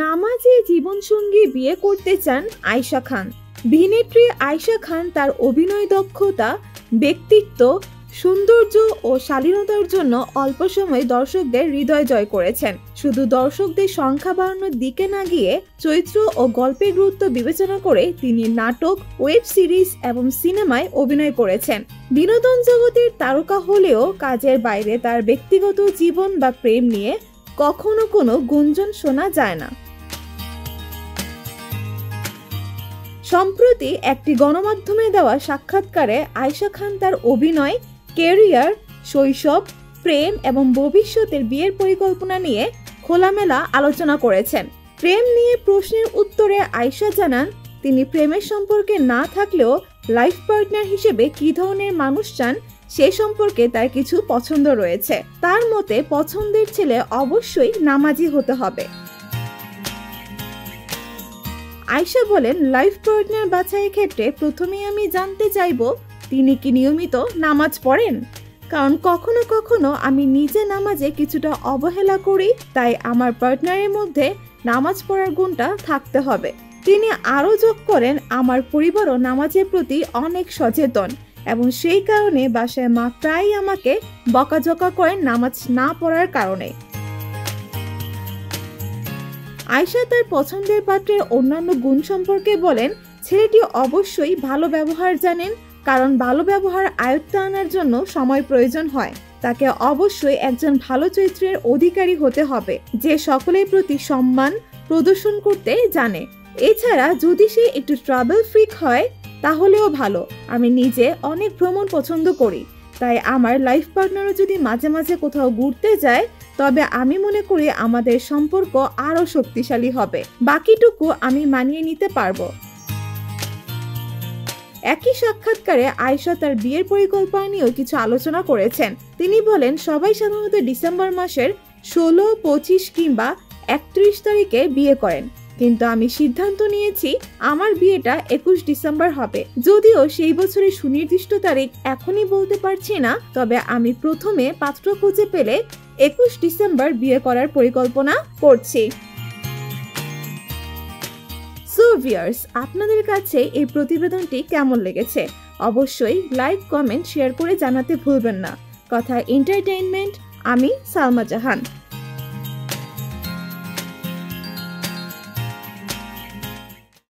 নামাজি জীবনসঙ্গী বিয়ে করতে চান আয়েশা খান। অভিনেত্রী আয়েশা খান তার অভিনয় দক্ষতা, ব্যক্তিত্ব, সৌন্দর্য ও শালীনতার জন্য অল্প সময়ে দর্শকদের হৃদয় জয় করেছেন। শুধু দর্শকদের সংখ্যা বাড়ানোর দিকে না গিয়ে চরিত্র ও গল্পের গুরুত্ব বিবেচনা করে তিনি নাটক, ওয়েব সিরিজ এবং সিনেমায় অভিনয় করেছেন। বিনোদন জগতের তারকা হলেও কাজের বাইরে তার ব্যক্তিগত জীবন বা প্রেম নিয়ে কখনো কোনো গুঞ্জন শোনা যায় না। সম্প্রতি একটি গণমাধ্যমে দেওয়া সাক্ষাৎকারে আয়েশা খান তার অভিনয়, ক্যারিয়ার, শৈশব, প্রেম এবং ভবিষ্যতের বিয়ের পরিকল্পনা নিয়ে খোলামেলা আলোচনা করেছেন। প্রেম নিয়ে প্রশ্নের উত্তরে আয়েশা জানান, তিনি প্রেমের সম্পর্কে না থাকলেও লাইফ পার্টনার হিসেবে কী ধরনের মানুষ চান সে সম্পর্কে তার কিছু পছন্দ রয়েছে। তার মতে পছন্দের ছেলে অবশ্যই নামাজি হতে হবে। আয়েশা বলেন, লাইফ পার্টনার বাছাইয়ের ক্ষেত্রে প্রথমেই আমি জানতে চাইব তিনি কি নিয়মিত নামাজ পড়েন, কারণ কখনো কখনো আমি নিজে নামাজে কিছুটা অবহেলা করি, তাই আমার পার্টনারের মধ্যে নামাজ পড়ার গুণটা থাকতে হবে। তিনি আরও যোগ করেন, আমার পরিবারও নামাজের প্রতি অনেক সচেতন এবং সেই কারণে বাসায় মা প্রায়ই আমাকে বকাঝকা করেন নামাজ না পড়ার কারণে। আয়েশা তার পছন্দের পাত্রের অন্যান্য গুণ সম্পর্কে বলেন, ছেলেটি অবশ্যই ভালো ব্যবহার জানেন, কারণ ভালো ব্যবহার আয়ত্তে আনার জন্য সময় প্রয়োজন হয়। তাকে অবশ্যই একজন ভালো চরিত্রের অধিকারী হতে হবে, যে সকলের প্রতি সম্মান প্রদর্শন করতে জানে। এছাড়া যদি সে একটু ট্রাভেল ফ্রিক হয় তাহলেও ভালো। আমি নিজে অনেক ভ্রমণ পছন্দ করি, তাই আমার লাইফ পার্টনারও যদি মাঝে মাঝে কোথাও ঘুরতে যায় তবে আমি মনে করি আমাদের সম্পর্ক আরো শক্তিশালী হবে। বাকিটুকু আমি মানিয়ে নিতে পারবো। একই সাক্ষাৎকারে আয়েশা তার বিয়ের পরিকল্পনা নিয়েও কিছু আলোচনা করেছেন। তিনি বলেন, সবাই সাধারণত ডিসেম্বর মাসের 16, 25 কিংবা 31 তারিখে বিয়ে করেন, কিন্তু আমি সিদ্ধান্ত নিয়েছি আমার বিয়েটা 21 ডিসেম্বর হবে। যদিও সেই বছরের সুনির্দিষ্ট তারিখ এখনই বলতে পারছি না, তবে আমি প্রথমে পাত্র খুঁজে পেলে 21 ডিসেম্বর বিয়ে করার পরিকল্পনা করছি। সো ভিউয়ার্স, আপনাদের কাছে এই প্রতিবেদনটি কেমন লেগেছে অবশ্যই লাইক, কমেন্ট, শেয়ার করে জানাতে ভুলবেন না। কথা এন্টারটেইনমেন্ট, আমি সালমা জাহান।